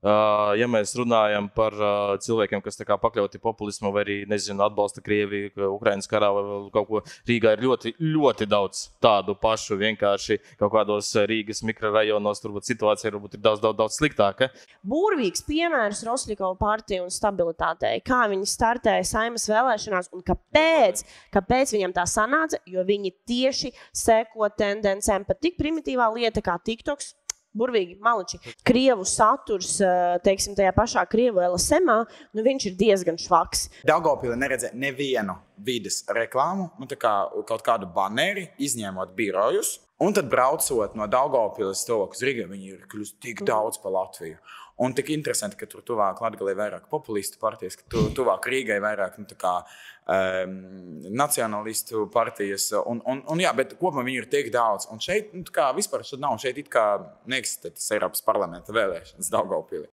Ja mēs runājam par cilvēkiem, kas tā kā pakļauti populismu vai arī, nezinu, atbalsta Krieviju, Ukrainas karā vai vēl kaut ko, Rīgā ir ļoti, ļoti daudz tādu pašu, vienkārši kaut kādos Rīgas mikrorajonos, turbūt situācija varbūt ir daudz sliktāka. Burvīgs piemērs Rosļikova partija un stabilitātei. Kā viņi startēja Saeimas vēlēšanās un kāpēc viņam tā sanāca, jo viņi tieši seko tendencēm pat tik primitīvā lieta kā TikToks. Burvīgi, maliči. Krievu saturs, teiksim, tajā pašā Krievu LSM, nu viņš ir diezgan švaks. Daugavpilī neredzēja nevienu vides reklāmu, tā kā kaut kādu baneri, izņemot birojus. Un tad braucot no Daugavpiles uz Rīgu, viņi ir kļūst tik daudz pa Latviju. Un tik interesanti, ka tur tuvāk Latgalei vairāk populistu partijas, ka tur tuvāk Rīgai vairāk nacionalistu partijas. Jā, bet kopumā viņi ir tik daudz. Un šeit vispār nav. Šeit it kā neeksistē tas Eiropas parlamenta vēlēšanas Daugavpilī.